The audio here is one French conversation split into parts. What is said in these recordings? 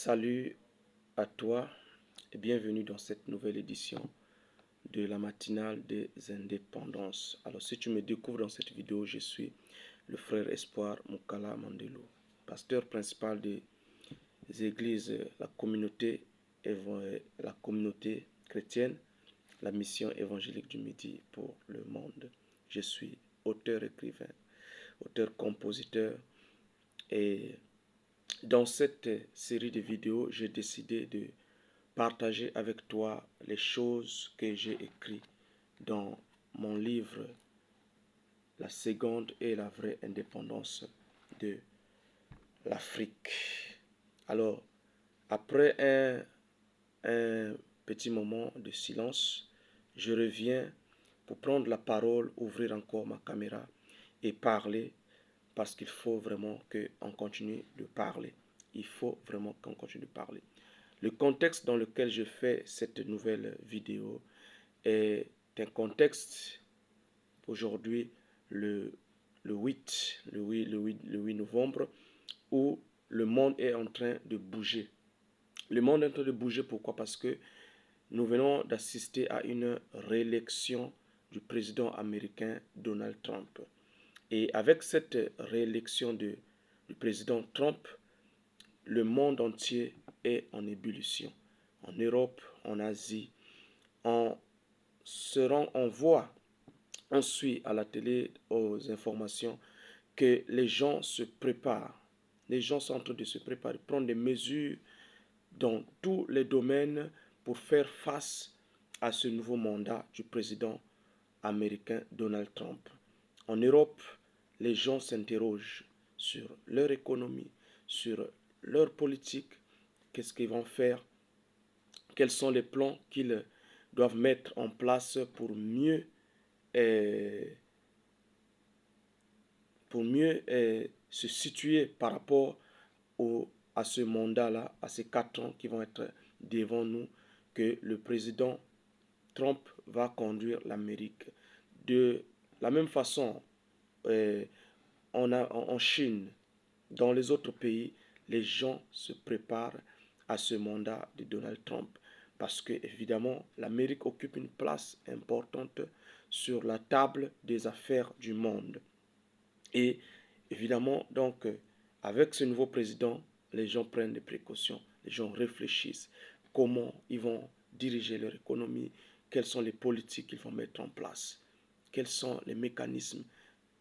Salut à toi et bienvenue dans cette nouvelle édition de la matinale des indépendances. Alors si tu me découvres dans cette vidéo, je suis le frère Espoir Mukala Mandelo, pasteur principal des églises, la communauté chrétienne, la mission évangélique du Midi pour le monde. Je suis auteur-écrivain, auteur-compositeur et dans cette série de vidéos, j'ai décidé de partager avec toi les choses que j'ai écrites dans mon livre La seconde et la vraie indépendance de l'Afrique. Alors, après un petit moment de silence, je reviens pour prendre la parole, ouvrir encore ma caméra et parler parce qu'il faut vraiment qu'on continue de parler. Il faut vraiment qu'on continue de parler. Le contexte dans lequel je fais cette nouvelle vidéo est un contexte aujourd'hui le 8 novembre où le monde est en train de bouger. Le monde est en train de bouger, pourquoi? Parce que nous venons d'assister à une réélection du président américain Donald Trump. Et avec cette réélection du président Trump, le monde entier est en ébullition. En Europe, en Asie, on voit, on suit à la télé, aux informations, que les gens se préparent. Les gens sont en train de se préparer, prendre des mesures dans tous les domaines pour faire face à ce nouveau mandat du président américain Donald Trump. En Europe, les gens s'interrogent sur leur économie, sur leur politique, qu'est-ce qu'ils vont faire, quels sont les plans qu'ils doivent mettre en place pour mieux se situer par rapport à ce mandat-là, à ces 4 ans qui vont être devant nous, que le président Trump va conduire l'Amérique. De la même façon, en Chine, dans les autres pays, les gens se préparent à ce mandat de Donald Trump. Parce que, évidemment, l'Amérique occupe une place importante sur la table des affaires du monde. Et évidemment, donc, avec ce nouveau président, les gens prennent des précautions, les gens réfléchissent comment ils vont diriger leur économie, quelles sont les politiques qu'ils vont mettre en place, quels sont les mécanismes,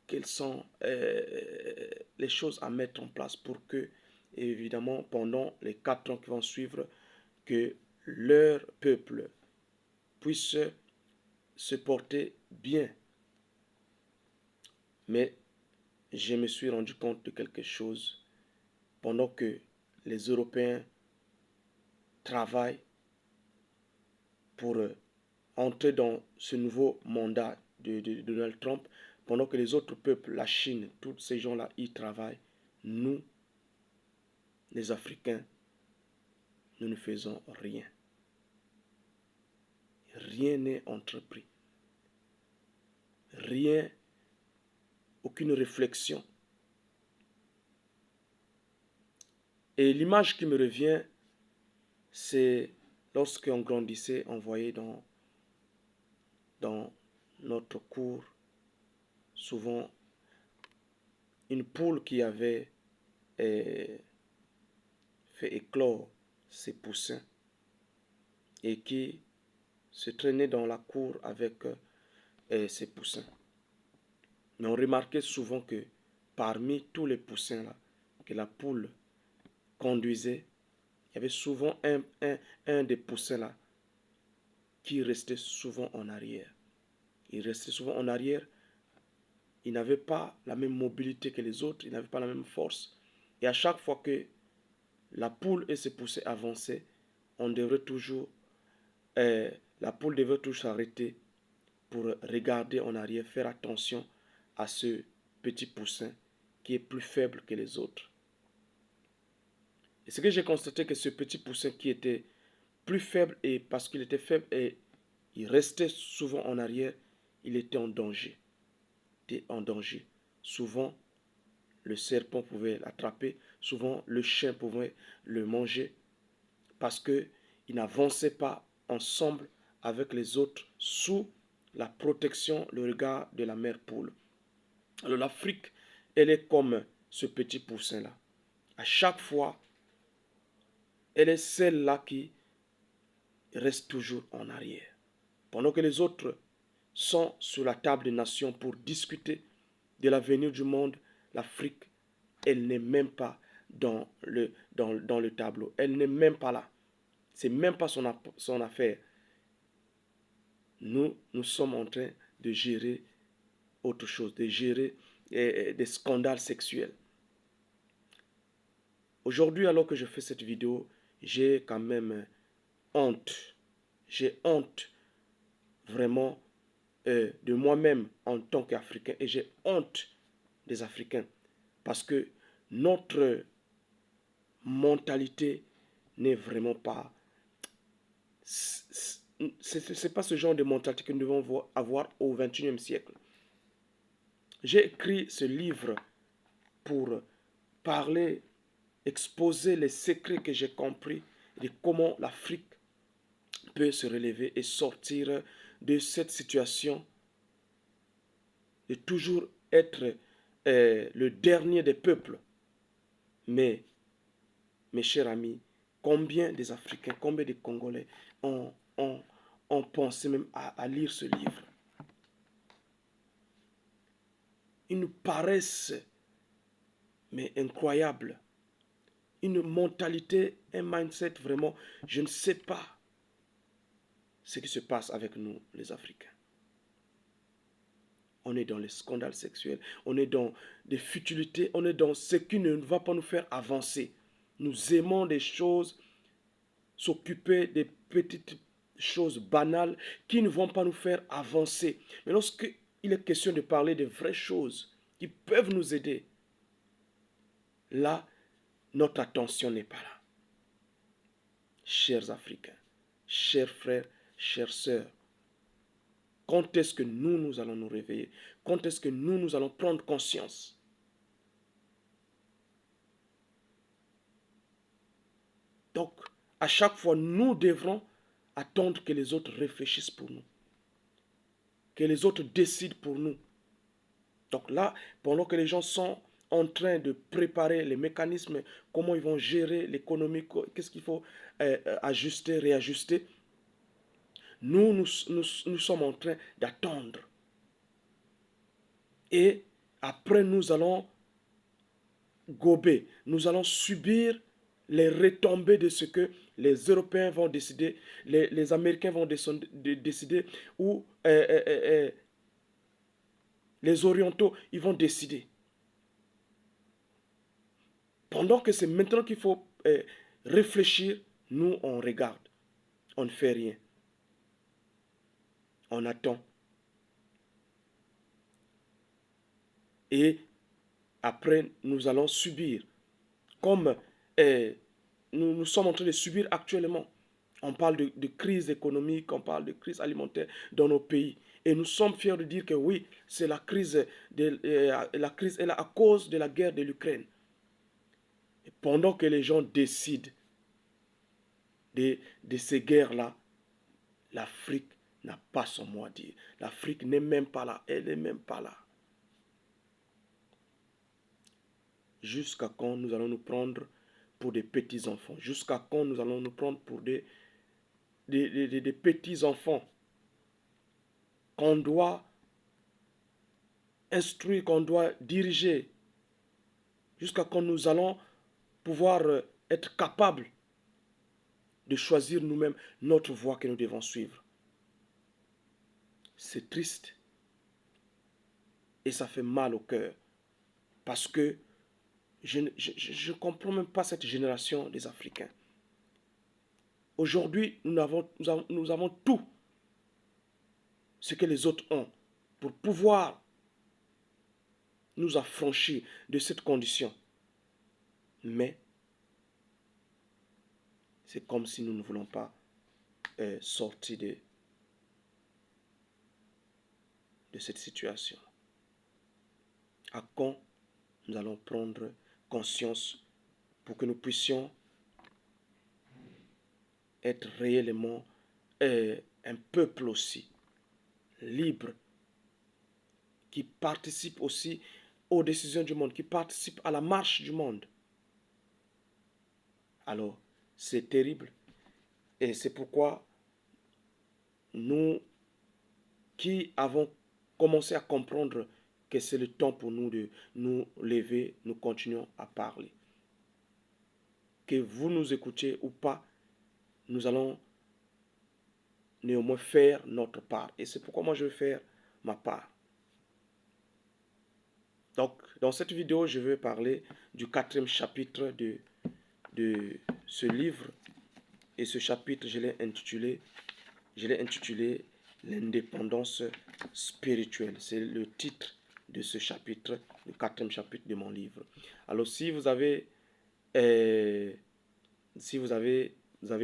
quelles sont les choses à mettre en place pour que, évidemment, pendant les 4 ans qui vont suivre, que leur peuple puisse se porter bien. Mais je me suis rendu compte de quelque chose pendant que les Européens travaillent pour entrer dans ce nouveau mandat de Donald Trump, pendant que les autres peuples, la Chine, tous ces gens-là, y travaillent. Nous, les Africains, nous ne faisons rien. Rien n'est entrepris. Rien, aucune réflexion. Et l'image qui me revient, c'est lorsqu'on grandissait, on voyait dans notre cour souvent une poule qui avait fait éclore ses poussins et qui se traînait dans la cour avec ses poussins. Mais on remarquait souvent que parmi tous les poussins là, que la poule conduisait, il y avait souvent un des poussins là qui restait souvent en arrière. Il restait souvent en arrière. Il n'avait pas la même mobilité que les autres, il n'avait pas la même force. Et à chaque fois que la poule et ses poussins avançaient, on devrait toujours, la poule devait toujours s'arrêter pour regarder en arrière, faire attention à ce petit poussin qui est plus faible que les autres. Et ce que j'ai constaté, que ce petit poussin qui était plus faible, et parce qu'il était faible et il restait souvent en arrière, il était en danger. Il était en danger. Souvent, le serpent pouvait l'attraper, souvent le chien pouvait le manger, parce qu'ils n'avançaient pas ensemble avec les autres sous la protection, le regard de la mère poule. Alors l'Afrique, elle est comme ce petit poussin-là. À chaque fois, elle est celle-là qui reste toujours en arrière. Pendant que les autres sont sur la table des nations pour discuter de l'avenir du monde, l'Afrique, elle n'est même pas dans le tableau. Elle n'est même pas là. C'est même pas son affaire. Nous sommes en train de gérer autre chose, de gérer des scandales sexuels. Aujourd'hui, alors que je fais cette vidéo, j'ai quand même honte. J'ai honte vraiment de moi-même en tant qu'Africain et j'ai honte des Africains parce que notre mentalité n'est vraiment pas... C'est pas ce genre de mentalité que nous devons avoir au XXIe siècle. J'ai écrit ce livre pour parler, exposer les secrets que j'ai compris de comment l'Afrique peut se relever et sortir de cette situation de toujours être le dernier des peuples. Mais, mes chers amis, combien des Africains, combien des Congolais ont pensé même à lire ce livre? Ils nous paraissent, mais incroyables. Une mentalité, un mindset vraiment, je ne sais pas ce qui se passe avec nous, les Africains. On est dans les scandales sexuels, on est dans des futilités, on est dans ce qui ne va pas nous faire avancer. Nous aimons des choses, s'occuper des petites choses banales qui ne vont pas nous faire avancer. Mais lorsqu'il est question de parler de vraies choses qui peuvent nous aider, là, notre attention n'est pas là. Chers Africains, chers frères, chères sœurs, quand est-ce que nous allons nous réveiller? Quand est-ce que nous allons prendre conscience? Donc, à chaque fois, nous devrons attendre que les autres réfléchissent pour nous, que les autres décident pour nous. Donc là, pendant que les gens sont en train de préparer les mécanismes, comment ils vont gérer l'économie, qu'est-ce qu'il faut ajuster, réajuster, nous sommes en train d'attendre. Et après, nous allons gober, nous allons subir les retombées de ce que les Européens vont décider, les Américains vont décider, ou les Orientaux, ils vont décider. Pendant que c'est maintenant qu'il faut réfléchir, nous, on regarde, on ne fait rien, on attend. Et après, nous allons subir, comme nous sommes en train de subir actuellement. On parle de crise économique, on parle de crise alimentaire dans nos pays. Et nous sommes fiers de dire que oui, c'est la crise est là à cause de la guerre de l'Ukraine. Et pendant que les gens décident de ces guerres-là, l'Afrique n'a pas son mot à dire. L'Afrique n'est même pas là. Elle n'est même pas là. Jusqu'à quand nous allons nous prendre pour des petits-enfants? Jusqu'à quand nous allons nous prendre pour des petits-enfants qu'on doit instruire, qu'on doit diriger? Jusqu'à quand nous allons pouvoir être capables de choisir nous-mêmes notre voie que nous devons suivre? C'est triste et ça fait mal au cœur parce que je ne comprends même pas cette génération des Africains. Aujourd'hui, nous avons tout ce que les autres ont pour pouvoir nous affranchir de cette condition. Mais c'est comme si nous ne voulons pas sortir de cette situation. À quand nous allons prendre conscience pour que nous puissions être réellement un peuple aussi libre, qui participe aussi aux décisions du monde, qui participe à la marche du monde. Alors, c'est terrible. Et c'est pourquoi nous qui avons commencé à comprendre que c'est le temps pour nous de nous lever, nous continuons à parler. Que vous nous écoutiez ou pas, nous allons néanmoins faire notre part. Et c'est pourquoi moi je vais faire ma part. Donc, dans cette vidéo, je vais parler du 4e chapitre de ce livre. Et ce chapitre, je l'ai intitulé L'indépendance spirituelle. C'est le titre de ce chapitre, le 4e chapitre de mon livre. Alors, vous avez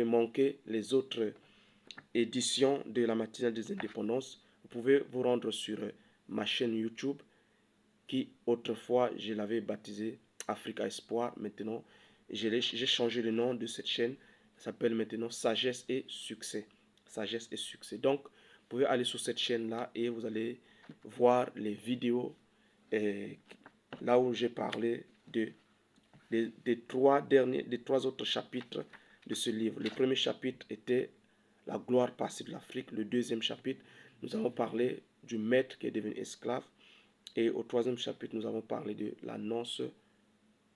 manqué les autres éditions de la matinale des indépendances, vous pouvez vous rendre sur ma chaîne YouTube qui autrefois je l'avais baptisée Africa Espoir. Maintenant, j'ai changé le nom de cette chaîne. Ça s'appelle maintenant Sagesse et Succès. Sagesse et Succès. Donc, vous pouvez aller sur cette chaîne-là et vous allez voir les vidéos là où j'ai parlé des trois autres chapitres de ce livre. Le premier chapitre était la gloire passée de l'Afrique. Le deuxième chapitre, nous avons parlé du maître qui est devenu esclave. Et au troisième chapitre, nous avons parlé de l'annonce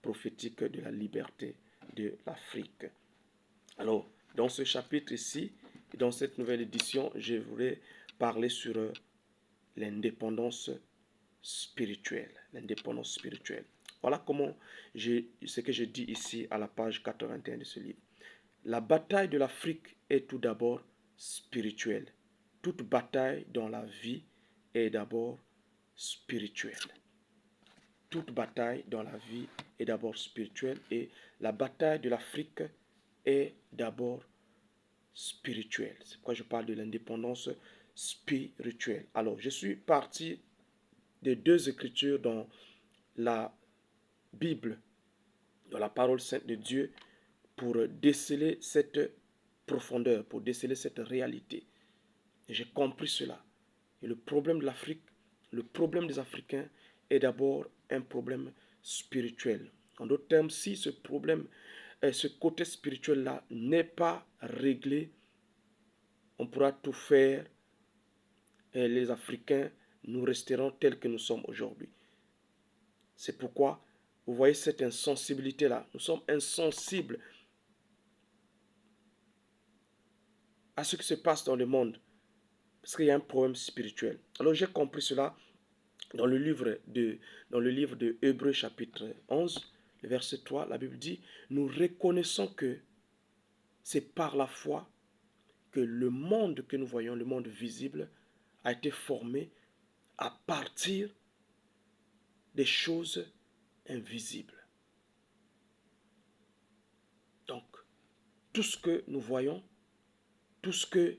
prophétique de la liberté de l'Afrique. Alors, dans ce chapitre ici, dans cette nouvelle édition, je voulais parler sur l'indépendance spirituelle. L'indépendance spirituelle. Voilà ce que je dis ici à la page 81 de ce livre. La bataille de l'Afrique est tout d'abord spirituelle. Toute bataille dans la vie est d'abord spirituelle. Toute bataille dans la vie est d'abord spirituelle et la bataille de l'Afrique est d'abord spirituelle. C'est pourquoi je parle de l'indépendance spirituelle. Alors, je suis parti de deux écritures dans la Bible, dans la parole sainte de Dieu, pour déceler cette profondeur, pour déceler cette réalité. Et j'ai compris cela. Et le problème de l'Afrique, le problème des Africains est d'abord un problème spirituel. En d'autres termes, si ce problème, ce côté spirituel-là n'est pas réglé, on pourra tout faire et les Africains, nous resterons tels que nous sommes aujourd'hui. C'est pourquoi vous voyez cette insensibilité-là. Nous sommes insensibles à ce qui se passe dans le monde. Parce qu'il y a un problème spirituel. Alors j'ai compris cela dans le livre de Hébreux chapitre 11, le verset 3. La Bible dit, nous reconnaissons que c'est par la foi que le monde que nous voyons, le monde visible, a été formé à partir des choses invisibles. Donc, tout ce que nous voyons, tout ce que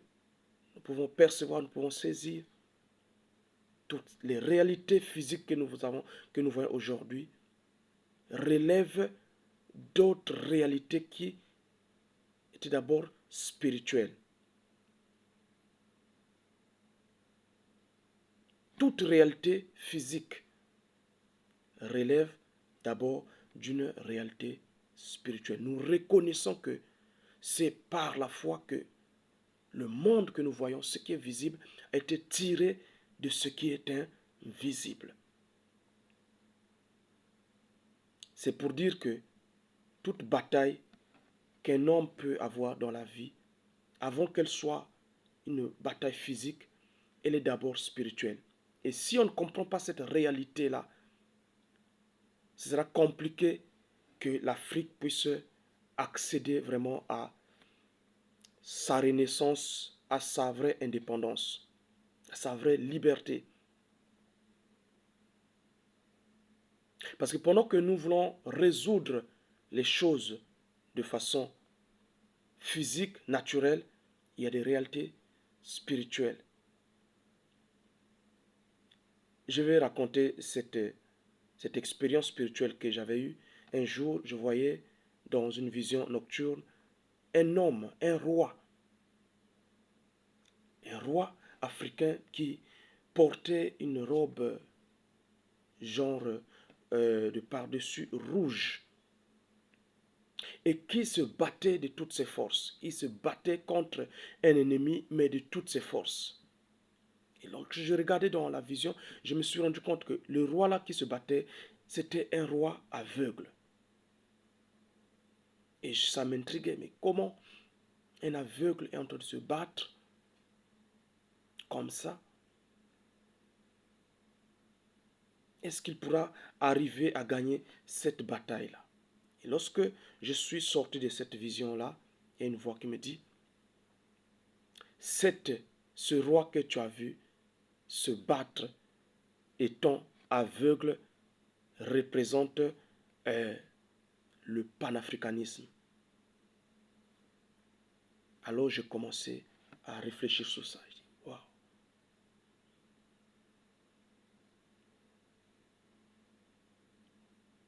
nous pouvons percevoir, nous pouvons saisir, toutes les réalités physiques que nous voyons aujourd'hui, relèvent d'autres réalités qui étaient d'abord spirituelles. Toute réalité physique relève d'abord d'une réalité spirituelle. Nous reconnaissons que c'est par la foi que le monde que nous voyons, ce qui est visible, a été tiré de ce qui est invisible. C'est pour dire que toute bataille qu'un homme peut avoir dans la vie, avant qu'elle soit une bataille physique, elle est d'abord spirituelle. Et si on ne comprend pas cette réalité-là, ce sera compliqué que l'Afrique puisse accéder vraiment à sa renaissance, à sa vraie indépendance, à sa vraie liberté. Parce que pendant que nous voulons résoudre les choses de façon physique, naturelle, il y a des réalités spirituelles. Je vais raconter cette expérience spirituelle que j'avais eue. Un jour, je voyais dans une vision nocturne un homme, un roi africain qui portait une robe genre de par-dessus rouge et qui se battait de toutes ses forces. Il se battait contre un ennemi, mais de toutes ses forces. Et donc, je regardais dans la vision, je me suis rendu compte que le roi là qui se battait, c'était un roi aveugle. Et ça m'intriguait, mais comment un aveugle est en train de se battre comme ça? Est-ce qu'il pourra arriver à gagner cette bataille-là? Et lorsque je suis sorti de cette vision-là, il y a une voix qui me dit, ce roi que tu as vu se battre étant aveugle représente le panafricanisme. Alors j'ai commencé à réfléchir sur ça. Je dis, wow.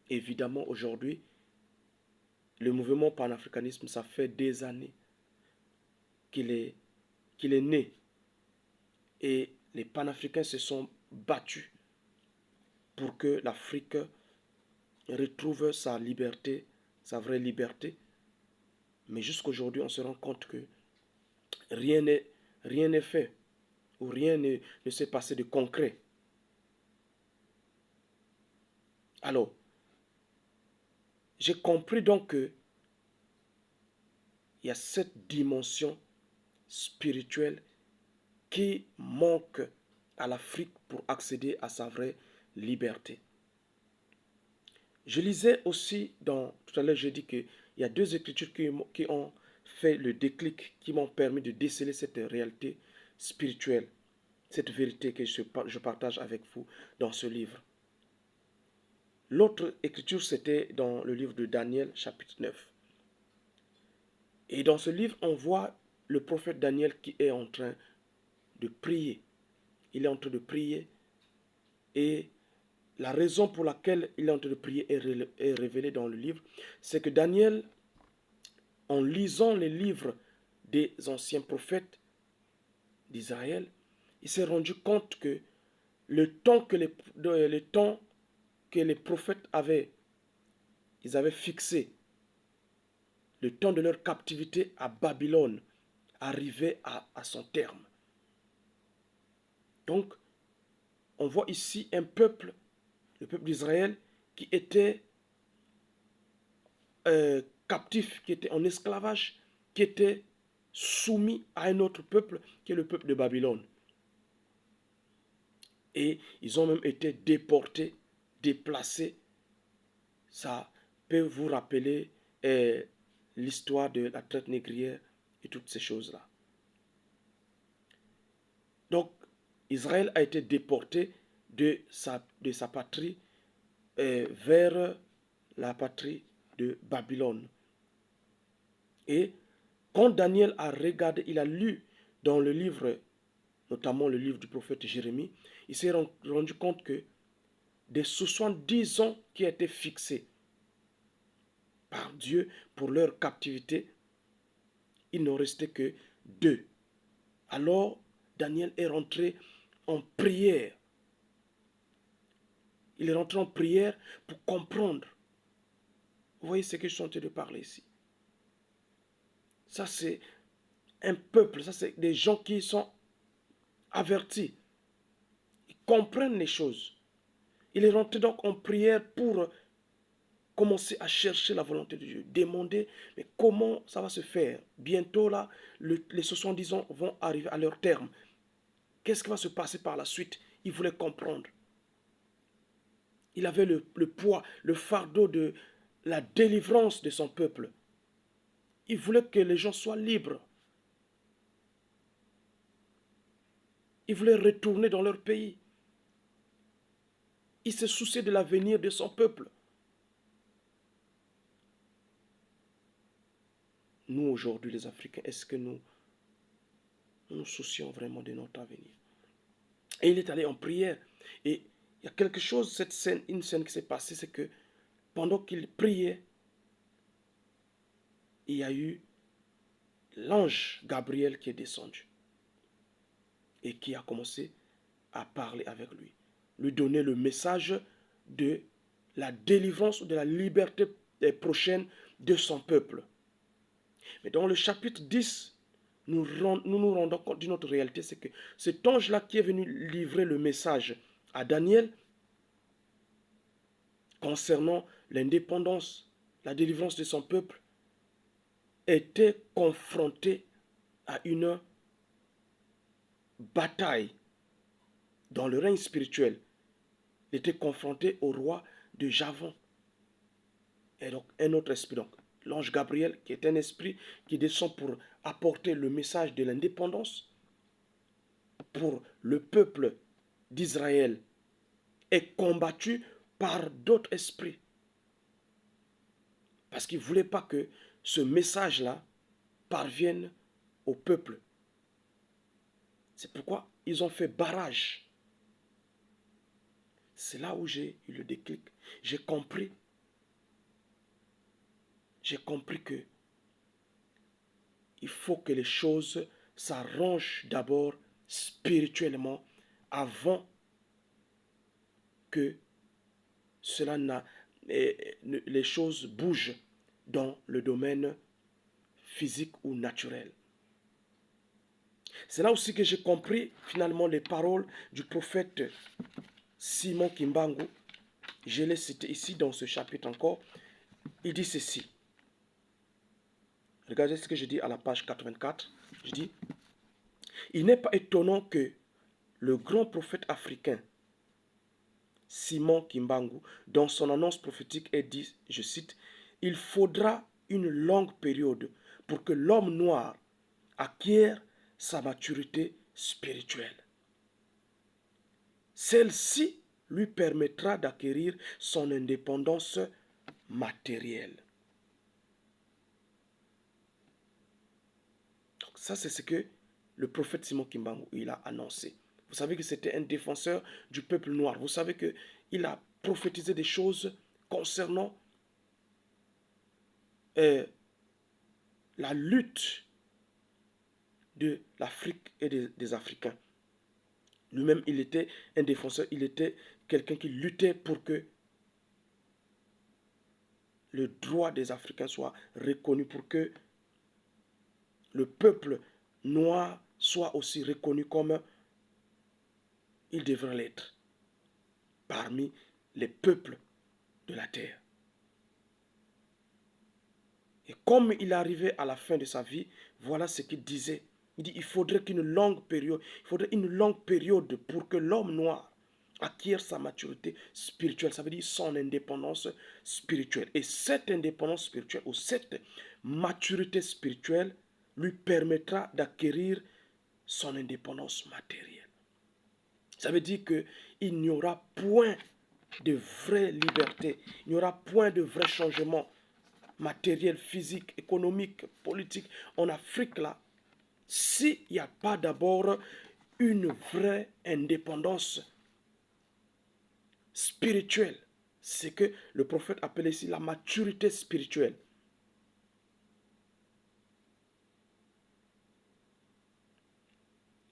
Évidemment, aujourd'hui, le mouvement panafricanisme, ça fait des années qu'il est né. Et les panafricains se sont battus pour que l'Afrique retrouve sa liberté, sa vraie liberté. Mais jusqu'aujourd'hui, on se rend compte que rien n'est fait, ou rien ne s'est passé de concret. Alors, j'ai compris donc que il y a cette dimension spirituelle qui manque à l'Afrique pour accéder à sa vraie liberté. Je lisais aussi, tout à l'heure j'ai dit qu'il y a deux écritures qui ont fait le déclic, qui m'ont permis de déceler cette réalité spirituelle, cette vérité que je partage avec vous dans ce livre. L'autre écriture, c'était dans le livre de Daniel, chapitre 9. Et dans ce livre, on voit le prophète Daniel qui est en train de prier. Il est en train de prier et la raison pour laquelle il est en train de prier est révélée dans le livre, c'est que Daniel, en lisant les livres des anciens prophètes d'Israël, il s'est rendu compte que le temps que les prophètes ils avaient fixé, le temps de leur captivité à Babylone, arrivait à son terme. Donc, on voit ici un peuple, le peuple d'Israël, qui était captif, qui était en esclavage, qui était soumis à un autre peuple qui est le peuple de Babylone. Et ils ont même été déportés, déplacés. Ça peut vous rappeler l'histoire de la traite négrière et toutes ces choses-là. Donc, Israël a été déporté de sa patrie vers la patrie de Babylone. Et quand Daniel a regardé, il a lu dans le livre, notamment le livre du prophète Jérémie, il s'est rendu compte que des 70 ans qui étaient fixés par Dieu pour leur captivité, il n'en restait que 2. Alors, Daniel est rentré en prière. Il est rentré en prière pour comprendre. Vous voyez ce que je suis en train de parler ici. Ça, c'est un peuple, ça, c'est des gens qui sont avertis. Ils comprennent les choses. Il est rentré donc en prière pour commencer à chercher la volonté de Dieu. Demander, mais comment ça va se faire? Bientôt, là, les 70 ans vont arriver à leur terme. Qu'est-ce qui va se passer par la suite? Il voulait comprendre. Il avait le poids, le fardeau de la délivrance de son peuple. Il voulait que les gens soient libres. Il voulait retourner dans leur pays. Il se souciait de l'avenir de son peuple. Nous, aujourd'hui, les Africains, est-ce que nous nous soucions vraiment de notre avenir? Et il est allé en prière. Et il y a quelque chose, une scène qui s'est passée, c'est que pendant qu'il priait, il y a eu l'ange Gabriel qui est descendu et qui a commencé à parler avec lui donner le message de la délivrance ou de la liberté prochaine de son peuple. Mais dans le chapitre 10, nous nous rendons compte d'une autre réalité, c'est que cet ange-là qui est venu livrer le message à Daniel concernant l'indépendance, la délivrance de son peuple, était confronté à une bataille dans le règne spirituel. Il était confronté au roi de Javon. Et donc un autre esprit, donc l'ange Gabriel, qui est un esprit qui descend pour apporter le message de l'indépendance pour le peuple d'Israël, est combattu par d'autres esprits. Parce qu'ils ne voulaient pas que ce message-là parvienne au peuple. C'est pourquoi ils ont fait barrage. C'est là où j'ai eu le déclic. J'ai compris que il faut que les choses s'arrangent d'abord spirituellement avant que les choses bougent dans le domaine physique ou naturel. C'est là aussi que j'ai compris finalement les paroles du prophète Simon Kimbangu. Je l'ai cité ici dans ce chapitre encore. Il dit ceci. Regardez ce que je dis à la page 84. Je dis, il n'est pas étonnant que le grand prophète africain Simon Kimbangu, dans son annonce prophétique, ait dit, je cite, « Il faudra une longue période pour que l'homme noir acquiert sa maturité spirituelle. Celle-ci lui permettra d'acquérir son indépendance matérielle. » Donc ça, c'est ce que le prophète Simon Kimbangu il a annoncé. Vous savez que c'était un défenseur du peuple noir. Vous savez qu'il a prophétisé des choses concernant la lutte de l'Afrique et des Africains. Lui-même, il était un défenseur, il était quelqu'un qui luttait pour que le droit des Africains soit reconnu, pour que le peuple noir soit aussi reconnu comme il devrait l'être parmi les peuples de la terre. Et comme il arrivait à la fin de sa vie, voilà ce qu'il disait. Il dit, il faudrait une longue période pour que l'homme noir acquiert sa maturité spirituelle. Ça veut dire son indépendance spirituelle. Et cette indépendance spirituelle ou cette maturité spirituelle lui permettra d'acquérir son indépendance matérielle. Ça veut dire qu'il n'y aura point de vraie liberté, il n'y aura point de vrai changement matériel, physique, économique, politique en Afrique là, s'il n'y a pas d'abord une vraie indépendance spirituelle. C'est que le prophète appelle ici la maturité spirituelle.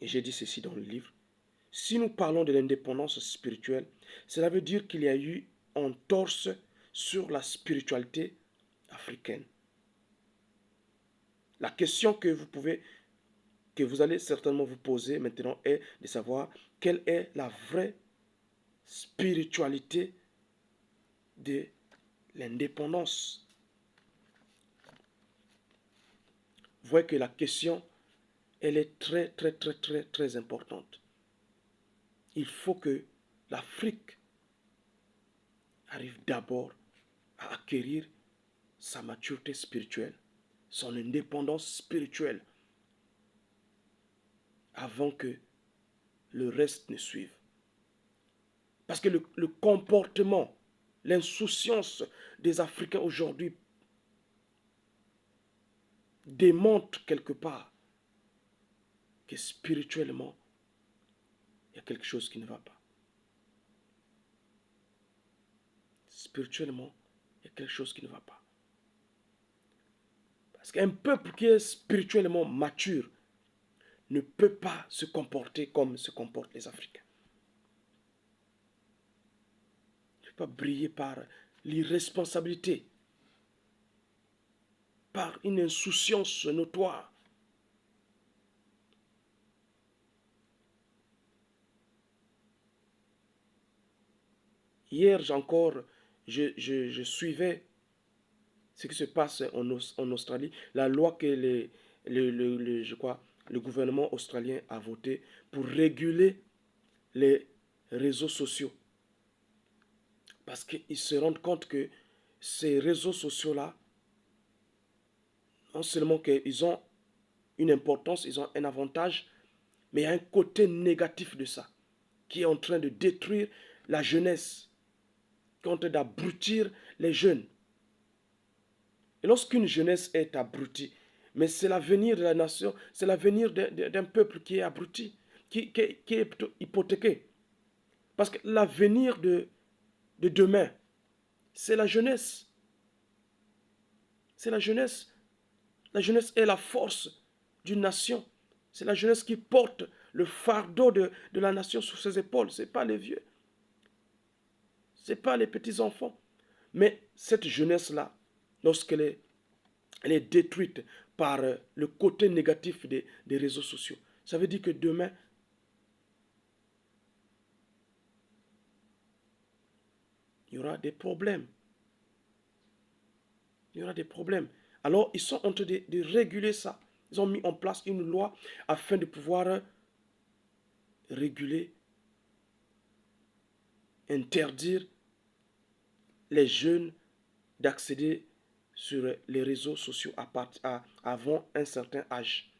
Et j'ai dit ceci dans le livre. Si nous parlons de l'indépendance spirituelle, cela veut dire qu'il y a eu un torse sur la spiritualité africaine. La question que vous allez certainement vous poser maintenant est de savoir quelle est la vraie spiritualité de l'indépendance. Vous voyez que la question, elle est très, très, très, très, très importante. Il faut que l'Afrique arrive d'abord à acquérir sa maturité spirituelle, son indépendance spirituelle, avant que le reste ne suive. Parce que le comportement, l'insouciance des Africains aujourd'hui démontre quelque part que spirituellement, il y a quelque chose qui ne va pas. Spirituellement, il y a quelque chose qui ne va pas. Parce qu'un peuple qui est spirituellement mature ne peut pas se comporter comme se comportent les Africains. Ne peut pas briller par l'irresponsabilité, par une insouciance notoire. Hier encore, je suivais ce qui se passe en Australie, la loi que je crois, le gouvernement australien a votée pour réguler les réseaux sociaux. Parce qu'ils se rendent compte que ces réseaux sociaux-là, non seulement qu'ils ont une importance, ils ont un avantage, mais il y a un côté négatif de ça, qui est en train de détruire la jeunesse, qui est en train d'abrutir les jeunes. Et lorsqu'une jeunesse est abrutie, mais c'est l'avenir de la nation, c'est l'avenir d'un peuple qui est abruti, qui est hypothéqué. Parce que l'avenir de demain, c'est la jeunesse. C'est la jeunesse. La jeunesse est la force d'une nation. C'est la jeunesse qui porte le fardeau de la nation sur ses épaules. Ce n'est pas les vieux. Ce n'est pas les petits-enfants. Mais cette jeunesse-là, lorsqu'elle est détruite par le côté négatif des réseaux sociaux, ça veut dire que demain, il y aura des problèmes. Il y aura des problèmes. Alors, ils sont en train de réguler ça. Ils ont mis en place une loi afin de pouvoir réguler, interdire les jeunes d'accéder sur les réseaux sociaux avant un certain âge.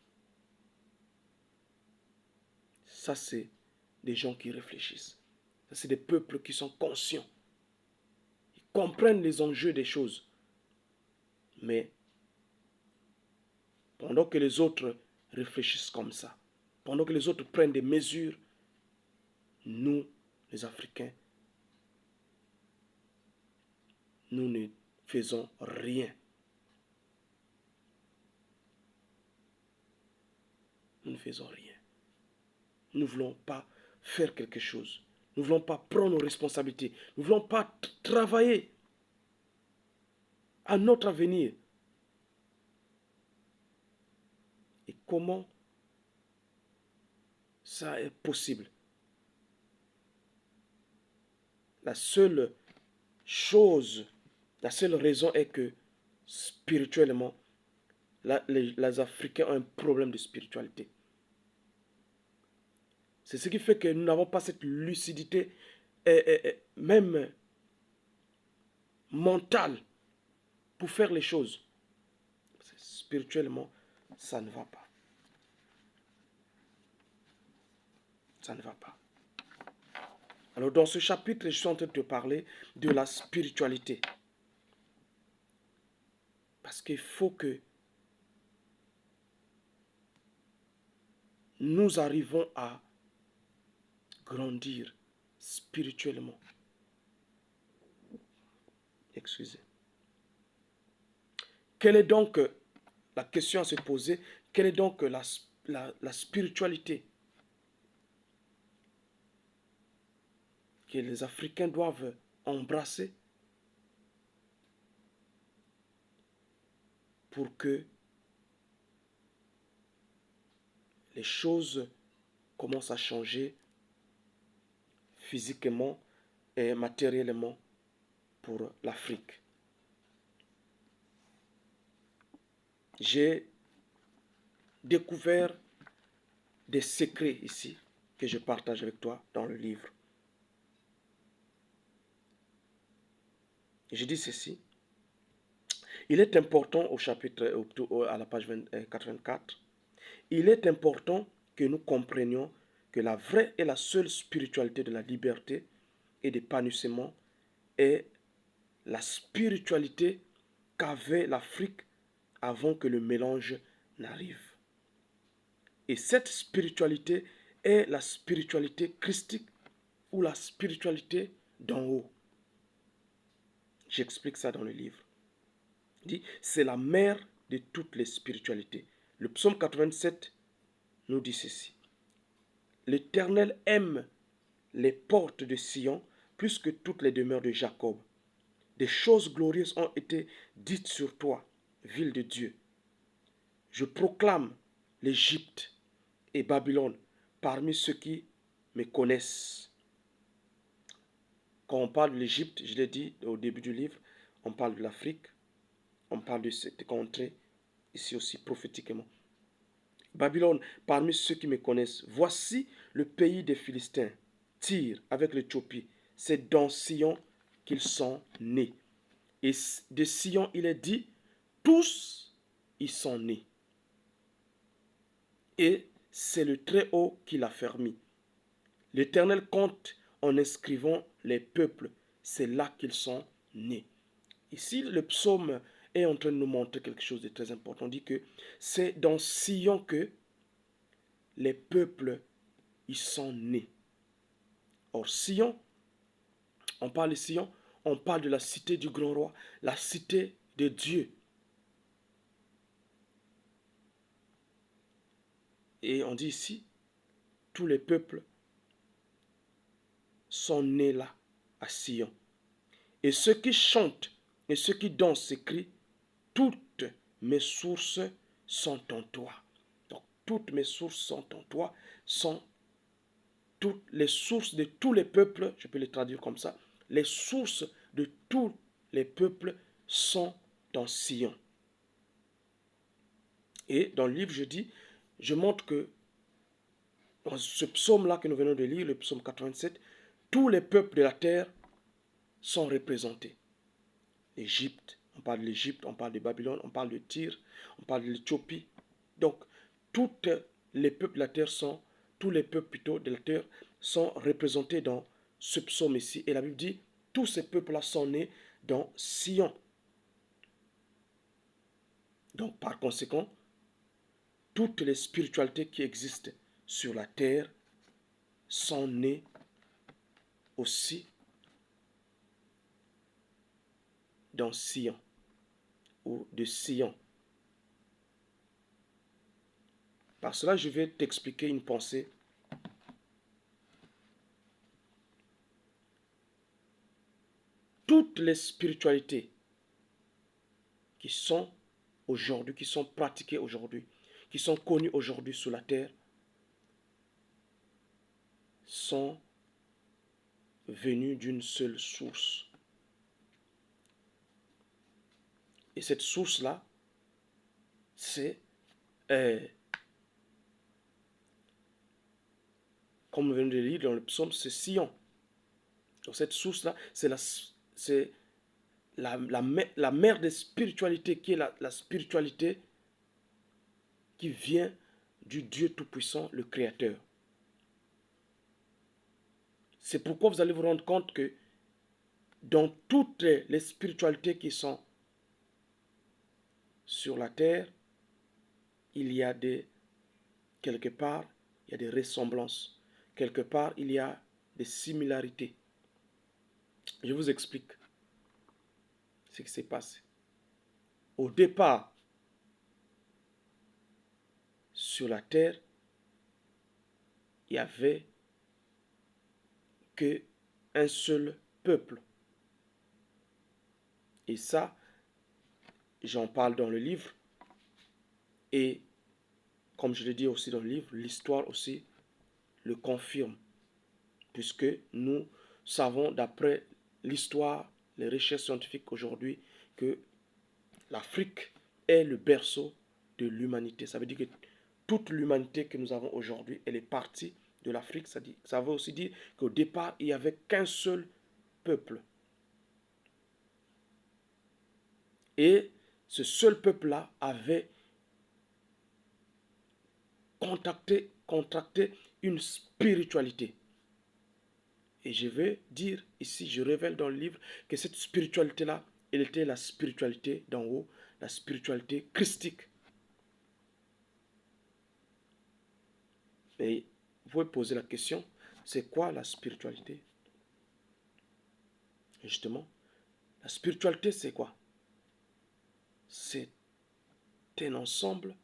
Ça, c'est des gens qui réfléchissent. Ça, c'est des peuples qui sont conscients. Ils comprennent les enjeux des choses. Mais pendant que les autres réfléchissent comme ça, pendant que les autres prennent des mesures, nous, les Africains, nous ne faisons rien. Nous ne faisons rien. Nous ne voulons pas faire quelque chose. Nous ne voulons pas prendre nos responsabilités. Nous ne voulons pas travailler à notre avenir. Et comment ça est possible? La seule chose, la seule raison est que spirituellement, les Africains ont un problème de spiritualité. C'est ce qui fait que nous n'avons pas cette lucidité, même mentale, pour faire les choses. Spirituellement, ça ne va pas. Ça ne va pas. Alors dans ce chapitre, je suis en train de te parler de la spiritualité. Parce qu'il faut que nous arrivons à grandir spirituellement. Excusez. Quelle est donc la question à se poser? Quelle est donc la spiritualité que les Africains doivent embrasser pour que les choses commencent à changer physiquement et matériellement pour l'Afrique? J'ai découvert des secrets ici que je partage avec toi dans le livre. Je dis ceci. Il est important au chapitre, à la page 84, il est important que nous comprenions que la vraie et la seule spiritualité de la liberté et d'épanouissement est la spiritualité qu'avait l'Afrique avant que le mélange n'arrive. Et cette spiritualité est la spiritualité christique ou la spiritualité d'en haut. J'explique ça dans le livre. Il dit, c'est la mère de toutes les spiritualités. Le psaume 87 nous dit ceci. L'Éternel aime les portes de Sion plus que toutes les demeures de Jacob. Des choses glorieuses ont été dites sur toi, ville de Dieu. Je proclame l'Égypte et Babylone parmi ceux qui me connaissent. Quand on parle de l'Égypte, je l'ai dit au début du livre, on parle de l'Afrique, on parle de cette contrée, ici aussi prophétiquement. Babylone, parmi ceux qui me connaissent, voici le pays des Philistins, Tyr avec l'Éthiopie. C'est dans Sion qu'ils sont nés. Et de Sion, il est dit, tous y sont nés. Et c'est le Très-Haut qui l'a fermé. L'Éternel compte en inscrivant les peuples. C'est là qu'ils sont nés. Ici, le psaume est en train de nous montrer quelque chose de très important. On dit que c'est dans Sion que les peuples y sont nés. Or, Sion, on parle de Sion, on parle de la cité du grand roi, la cité de Dieu. Et on dit ici, tous les peuples sont nés là, à Sion. Et ceux qui chantent et ceux qui dansent s'écrient, toutes mes sources sont en toi. Donc, toutes mes sources sont en toi, sont toutes les sources de tous les peuples, je peux les traduire comme ça, les sources de tous les peuples sont dans Sion. Et dans le livre, je montre que dans ce psaume-là que nous venons de lire, le psaume 87, tous les peuples de la terre sont représentés. L'Égypte, on parle de l'Égypte, on parle de Babylone, on parle de Tyr, on parle de l'Éthiopie. Donc, tous les peuples de la terre sont, tous les peuples plutôt de la terre sont représentés dans ce psaume ici. Et la Bible dit, tous ces peuples-là sont nés dans Sion. Donc, par conséquent, toutes les spiritualités qui existent sur la terre sont nées aussi dans Sion ou de Sion. Par cela, je vais t'expliquer une pensée. Toutes les spiritualités qui sont aujourd'hui, qui sont pratiquées aujourd'hui, qui sont connues aujourd'hui sur la terre, sont venues d'une seule source. Et cette source-là, c'est, comme nous venons de lire dans le psaume, c'est Sion. Donc cette source-là, c'est la mère des spiritualités, qui est la spiritualité qui vient du Dieu Tout-Puissant, le Créateur. C'est pourquoi vous allez vous rendre compte que dans toutes les spiritualités qui sont sur la terre, il y a quelque part, il y a des ressemblances. Quelque part, il y a des similarités. Je vous explique ce qui s'est passé. Au départ, sur la terre, il n'y avait qu'un seul peuple. Et ça, j'en parle dans le livre. Et comme je l'ai dit aussi dans le livre, l'histoire aussi le confirme. Puisque nous savons d'après l'histoire, les recherches scientifiques aujourd'hui, que l'Afrique est le berceau de l'humanité. Ça veut dire que toute l'humanité que nous avons aujourd'hui, elle est partie de l'Afrique. Ça veut aussi dire qu'au départ, il n'y avait qu'un seul peuple. Et ce seul peuple-là avait contracté une spiritualité. Et je vais dire ici, je révèle dans le livre que cette spiritualité-là, elle était la spiritualité d'en haut, la spiritualité christique. Et vous pouvez poser la question, c'est quoi la spiritualité? Justement, la spiritualité, c'est quoi? C'est C'est un ensemble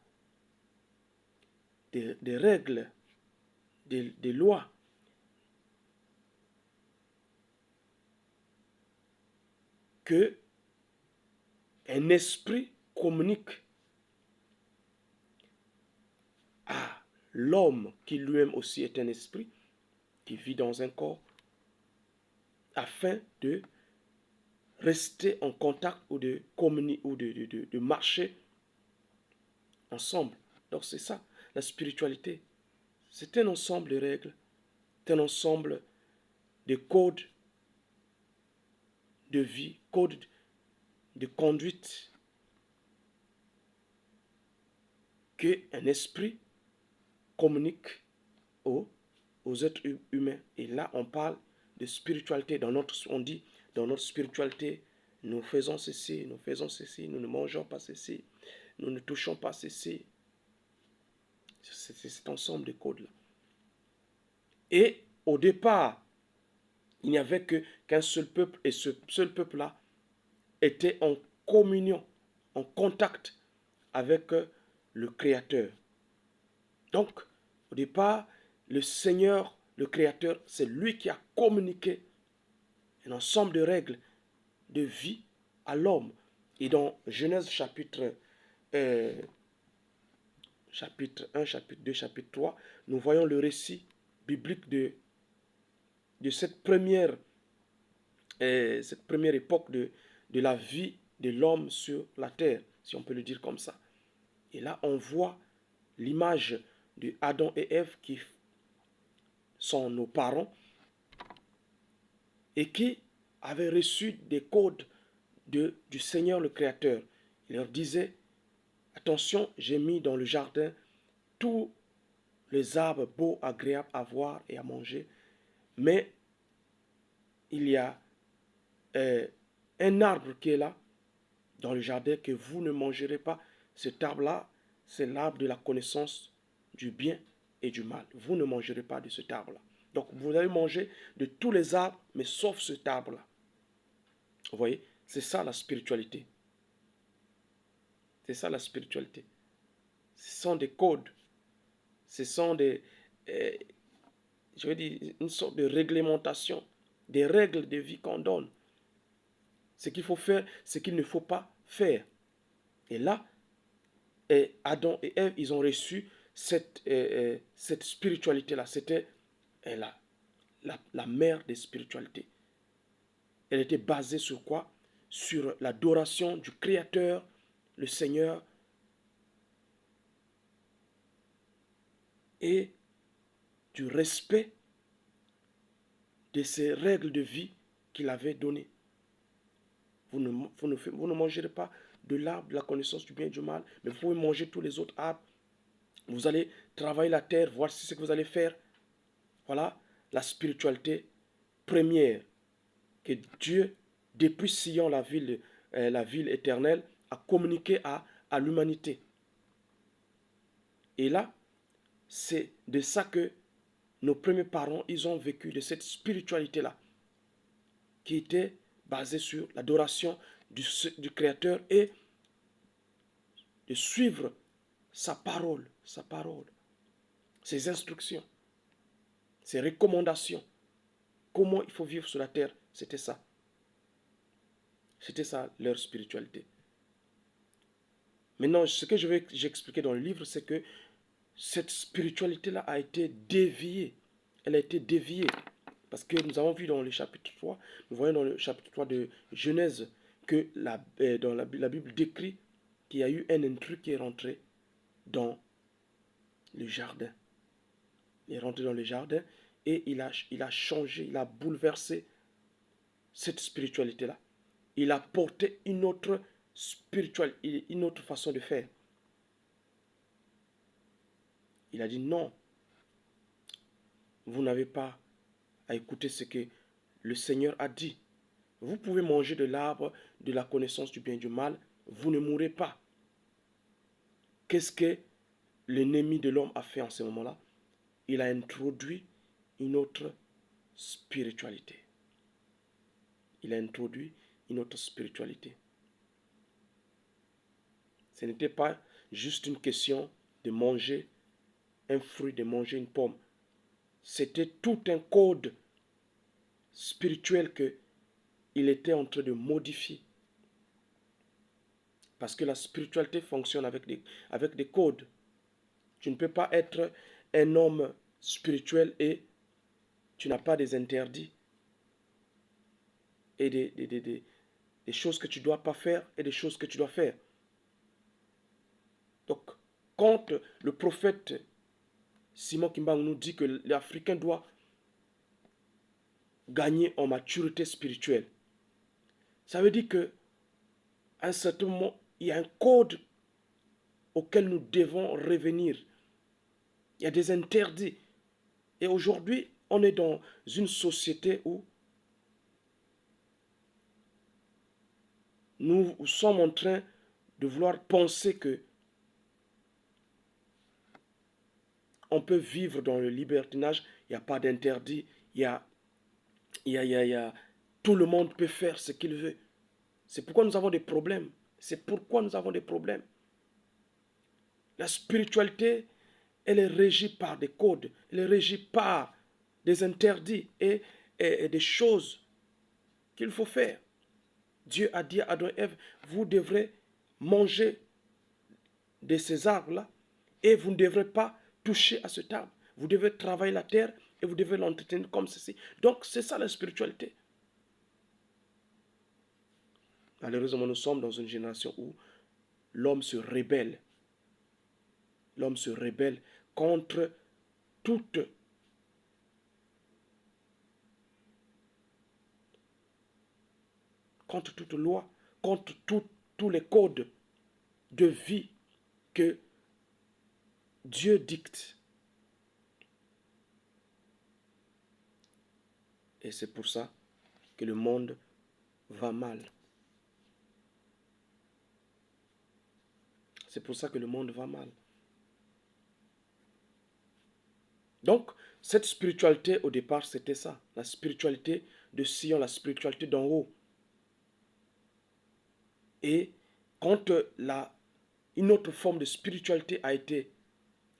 de règles, de lois que un esprit communique à l'homme qui lui-même aussi est un esprit, qui vit dans un corps, afin de rester en contact ou de communiquer ou de marcher ensemble. Donc c'est ça, la spiritualité. C'est un ensemble de règles, c'est un ensemble de codes de vie, codes de conduite qu'un esprit communique aux êtres humains. Et là, on parle de spiritualité. On dit, dans notre spiritualité, nous faisons ceci, nous ne mangeons pas ceci, nous ne touchons pas ceci. C'est cet ensemble de codes-là. Et au départ, il n'y avait qu'un seul peuple, et ce seul peuple-là était en communion, en contact avec le Créateur. Donc, au départ, le Seigneur, le Créateur, c'est lui qui a communiqué un ensemble de règles de vie à l'homme. Et dans Genèse chapitre 1, chapitre 2, chapitre 3, nous voyons le récit biblique de cette première époque de la vie de l'homme sur la terre, si on peut le dire comme ça. Et là, on voit l'image de Adam et Ève qui sont nos parents et qui avaient reçu des codes du Seigneur le Créateur. Il leur disait, attention, j'ai mis dans le jardin tous les arbres beaux, agréables à voir et à manger, mais il y a un arbre qui est là, dans le jardin, que vous ne mangerez pas. Cet arbre-là, c'est l'arbre de la connaissance du bien et du mal. Vous ne mangerez pas de cet arbre-là. Donc, vous allez manger de tous les arbres, mais sauf cet arbre-là. Vous voyez, c'est ça la spiritualité. C'est ça la spiritualité. Ce sont des codes. Ce sont je veux dire, une sorte de réglementation, des règles de vie qu'on donne. Ce qu'il faut faire, ce qu'il ne faut pas faire. Et là, Adam et Ève, ils ont reçu cette spiritualité-là. C'était la mère des spiritualités. Elle était basée sur quoi? Sur l'adoration du Créateur, le Seigneur, et du respect de ces règles de vie qu'il avait données. Vous ne mangerez pas de l'arbre de la connaissance du bien et du mal, mais vous pouvez manger tous les autres arbres. Vous allez travailler la terre, voir ce que vous allez faire. Voilà la spiritualité première que Dieu, depuis Sion, la ville éternelle, a communiqué à l'humanité. Et là, c'est de ça que nos premiers parents, ils ont vécu, de cette spiritualité-là, qui était basée sur l'adoration du Créateur et de suivre sa parole, ses instructions, ses recommandations. Comment il faut vivre sur la terre, c'était ça. C'était ça leur spiritualité. Maintenant, ce que j'ai expliqué dans le livre, c'est que cette spiritualité-là a été déviée. Elle a été déviée. Parce que nous avons vu dans le chapitre 3, nous voyons dans le chapitre 3 de Genèse, que dans la Bible décrit qu'il y a eu un intrus qui est rentré dans le jardin. Il est rentré dans le jardin et il a changé, il a bouleversé cette spiritualité-là. Il a porté une autre spiritualité, une autre façon de faire. Il a dit non, vous n'avez pas à écouter ce que le Seigneur a dit. Vous pouvez manger de l'arbre de la connaissance du bien et du mal, vous ne mourrez pas. Qu'est-ce que l'ennemi de l'homme a fait en ce moment-là? Il a introduit une autre spiritualité. Il a introduit une autre spiritualité. Ce n'était pas juste une question de manger un fruit, de manger une pomme. C'était tout un code spirituel qu'il était en train de modifier. Parce que la spiritualité fonctionne avec des codes. Tu ne peux pas être un homme spirituel et tu n'as pas des interdits et des choses que tu ne dois pas faire et des choses que tu dois faire. Donc, quand le prophète Simon Kimbang nous dit que l'Africain doit gagner en maturité spirituelle, ça veut dire qu'à un certain moment, il y a un code auquel nous devons revenir. Il y a des interdits. Et aujourd'hui, on est dans une société où nous sommes en train de vouloir penser que on peut vivre dans le libertinage, il n'y a pas d'interdit, tout le monde peut faire ce qu'il veut. C'est pourquoi nous avons des problèmes. C'est pourquoi nous avons des problèmes. La spiritualité, elle est régie par des codes, elle est régie par des interdits et des choses qu'il faut faire. Dieu a dit à Adam et Ève, vous devrez manger de ces arbres-là et vous ne devrez pas toucher à cet arbre. Vous devez travailler la terre et vous devez l'entretenir comme ceci. Donc c'est ça la spiritualité. Malheureusement, nous sommes dans une génération où l'homme se rébelle. L'homme se rébelle contre toute loi, contre tous les codes de vie que Dieu dicte. Et c'est pour ça que le monde va mal. C'est pour ça que le monde va mal. Donc, cette spiritualité, au départ, c'était ça. La spiritualité de Sion, la spiritualité d'en haut. Et quand une autre forme de spiritualité a été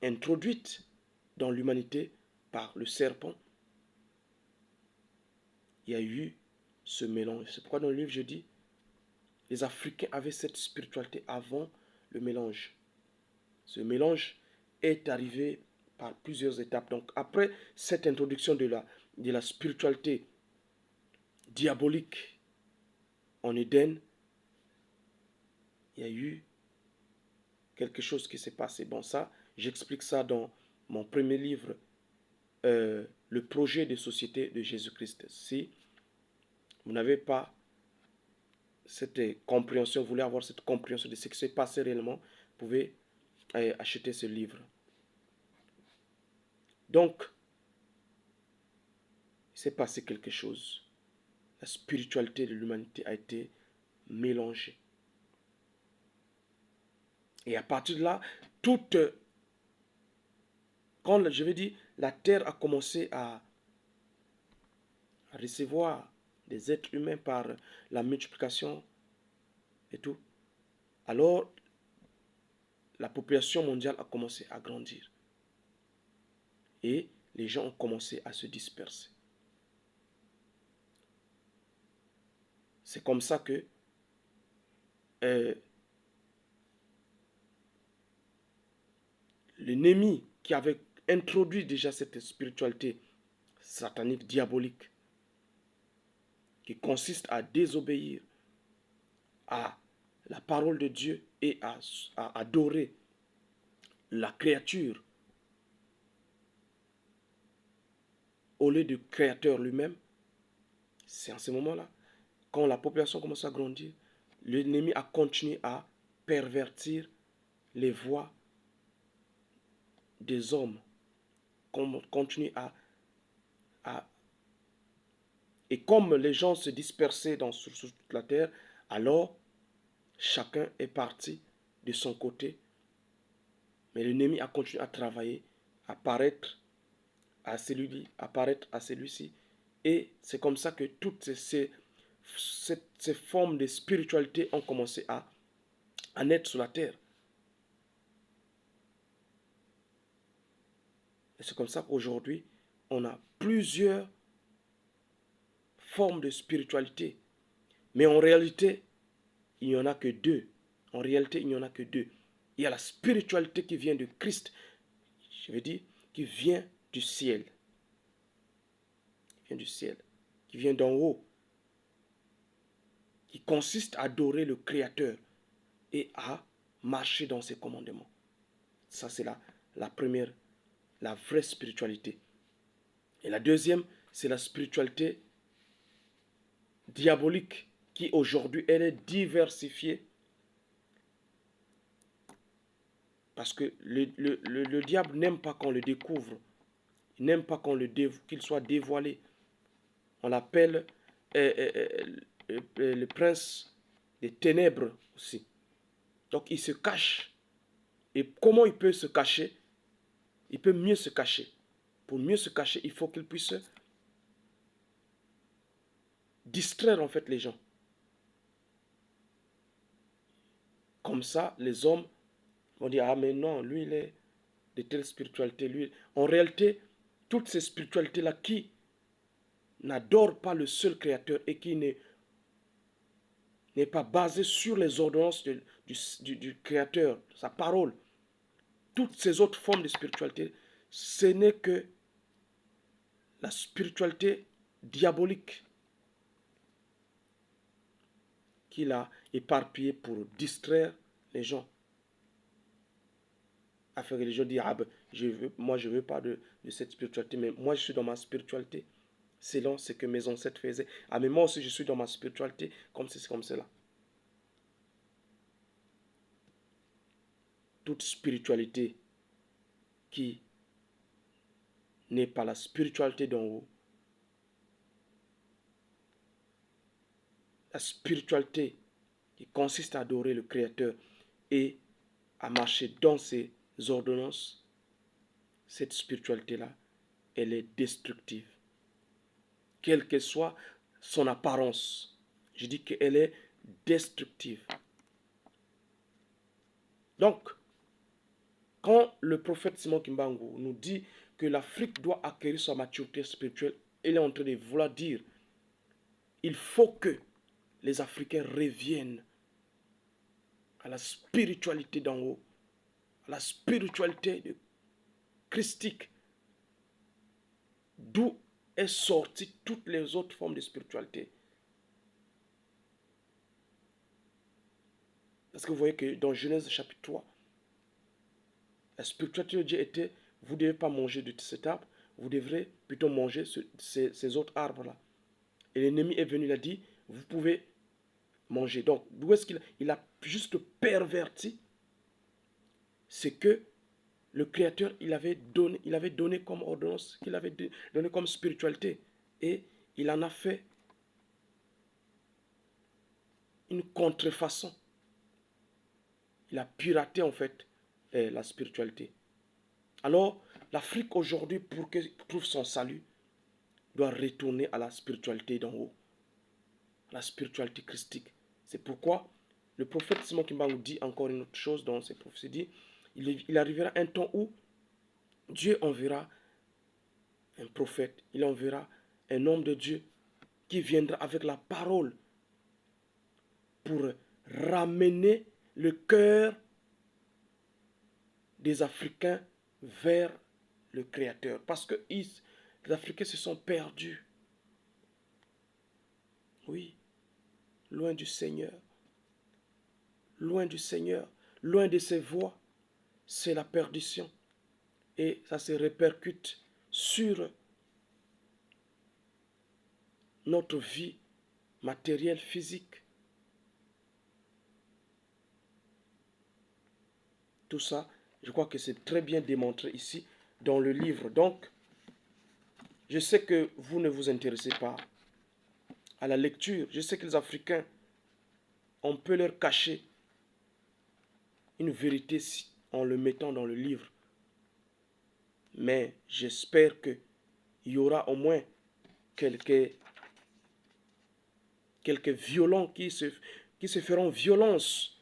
introduite dans l'humanité par le serpent, il y a eu ce mélange. C'est pourquoi dans le livre, je dis, les Africains avaient cette spiritualité avant le mélange. Ce mélange est arrivé par plusieurs étapes. Donc après cette introduction de la spiritualité diabolique en Éden, il y a eu quelque chose qui s'est passé. Bon, ça, j'explique ça dans mon premier livre, Le projet de société de Jésus-Christ. Si vous n'avez pas cette compréhension, vous voulez avoir cette compréhension de ce qui s'est passé réellement, vous pouvez acheter ce livre. Donc, il s'est passé quelque chose. La spiritualité de l'humanité a été mélangée. Et à partir de là, quand je vais dire, la terre a commencé à recevoir des êtres humains par la multiplication et tout, alors la population mondiale a commencé à grandir. Et les gens ont commencé à se disperser. C'est comme ça que l'ennemi qui avait introduit déjà cette spiritualité satanique, diabolique, qui consiste à désobéir à la parole de Dieu et à adorer la créature au lieu du créateur lui-même, c'est en ce moment-là, quand la population commence à grandir, l'ennemi a continué à pervertir les voies des hommes, continue et comme les gens se dispersaient sur toute la terre, alors chacun est parti de son côté. Mais l'ennemi a continué à travailler, à paraître à celui-ci, apparaître à celui-ci. Et c'est comme ça que toutes ces formes de spiritualité ont commencé à naître sur la terre. C'est comme ça qu'aujourd'hui, on a plusieurs formes de spiritualité. Mais en réalité, il n'y en a que deux. En réalité, il n'y en a que deux. Il y a la spiritualité qui vient de Christ, je veux dire, qui vient du ciel. Qui vient du ciel, qui vient d'en haut, qui consiste à adorer le Créateur et à marcher dans ses commandements. Ça, c'est la première, la vraie spiritualité. Et la deuxième, c'est la spiritualité diabolique qui aujourd'hui, elle est diversifiée. Parce que le diable n'aime pas qu'on le découvre. Il n'aime pas qu'il soit dévoilé. On l'appelle le prince des ténèbres aussi. Donc il se cache. Et comment il peut se cacher? Il peut mieux se cacher. Pour mieux se cacher, il faut qu'il puisse distraire en fait les gens. Comme ça, les hommes vont dire, ah mais non, lui il est de telle spiritualité. Lui. En réalité, toutes ces spiritualités-là qui n'adorent pas le seul Créateur et qui n'est pas basées sur les ordonnances du Créateur, sa parole, toutes ces autres formes de spiritualité, ce n'est que la spiritualité diabolique qu'il a éparpillée pour distraire les gens. Afin que les gens disent, ah ben, moi je ne veux pas de cette spiritualité, mais moi je suis dans ma spiritualité, selon ce que mes ancêtres faisaient. Ah mais moi aussi je suis dans ma spiritualité, comme c'est comme cela. Toute spiritualité qui n'est pas la spiritualité d'en haut, la spiritualité qui consiste à adorer le Créateur et à marcher dans ses ordonnances, cette spiritualité-là, elle est destructive. Quelle que soit son apparence, je dis qu'elle est destructive. Donc, quand le prophète Simon Kimbangu nous dit que l'Afrique doit acquérir sa maturité spirituelle, il est en train de vouloir dire il faut que les Africains reviennent à la spiritualité d'en haut, à la spiritualité christique, d'où est sortie toutes les autres formes de spiritualité. Parce que vous voyez que dans Genèse chapitre 3, la spiritualité de Dieu était, vous ne devez pas manger de cet arbre, vous devrez plutôt manger ces autres arbres-là. Et l'ennemi est venu, il a dit, vous pouvez manger. Donc, d'où est-ce qu'il a juste perverti? C'est que le Créateur, il avait donné comme ordonnance, qu'il avait donné comme spiritualité. Et il en a fait une contrefaçon. Il a piraté en fait la spiritualité. Alors, l'Afrique aujourd'hui, pour qu'elle trouve son salut, doit retourner à la spiritualité d'en haut, à la spiritualité christique. C'est pourquoi le prophète Simon Kimbangu dit encore une autre chose dans ses prophéties. Dit, il arrivera un temps où Dieu enverra un prophète, il enverra un homme de Dieu qui viendra avec la parole pour ramener le cœur des Africains vers le Créateur. Parce que les Africains se sont perdus. Oui, loin du Seigneur. Loin du Seigneur, loin de ses voies. C'est la perdition. Et ça se répercute sur notre vie matérielle, physique. Tout ça, je crois que c'est très bien démontré ici dans le livre. Donc, je sais que vous ne vous intéressez pas à la lecture. Je sais que les Africains, on peut leur cacher une vérité en le mettant dans le livre. Mais j'espère qu'il y aura au moins quelques violents qui se feront violence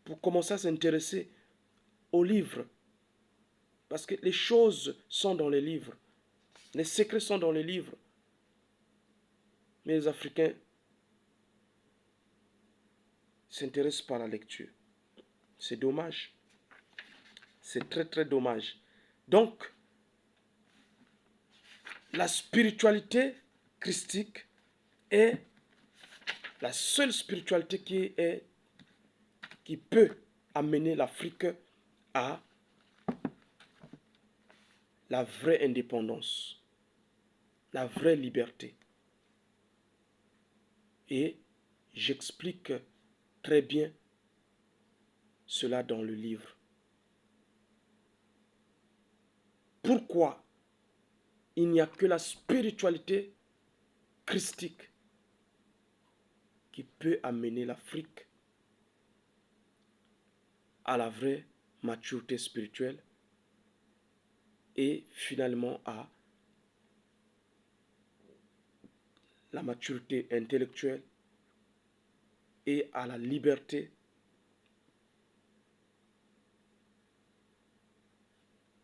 pour commencer à s'intéresser au livre. Parce que les choses sont dans les livres. Les secrets sont dans les livres. Mais les Africains s'intéressent pas à la lecture. C'est dommage. C'est très très dommage. Donc, la spiritualité christique est la seule spiritualité qui peut amener l'Afrique à la vraie indépendance, la vraie liberté. Et j'explique très bien cela dans le livre. Pourquoi il n'y a que la spiritualité christique qui peut amener l'Afrique à la vraie maturité spirituelle et finalement à la maturité intellectuelle et à la liberté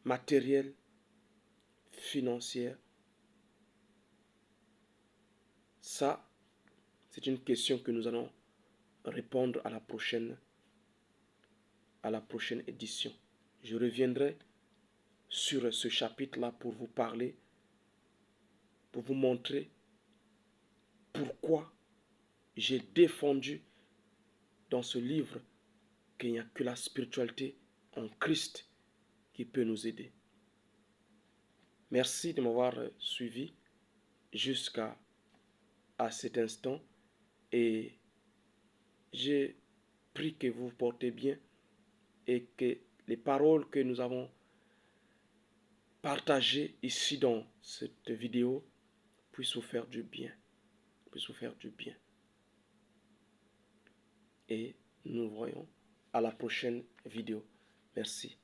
matérielle, financière. Ça, c'est une question que nous allons répondre à la prochaine édition. Je reviendrai sur ce chapitre-là pour vous parler, pour vous montrer pourquoi j'ai défendu dans ce livre qu'il n'y a que la spiritualité en Christ qui peut nous aider. Merci de m'avoir suivi jusqu'à cet instant et j'ai prie que vous vous portez bien et que les paroles que nous avons partagées ici dans cette vidéo puissent vous faire du bien. Puissent vous faire du bien. Et nous nous voyons à la prochaine vidéo. Merci.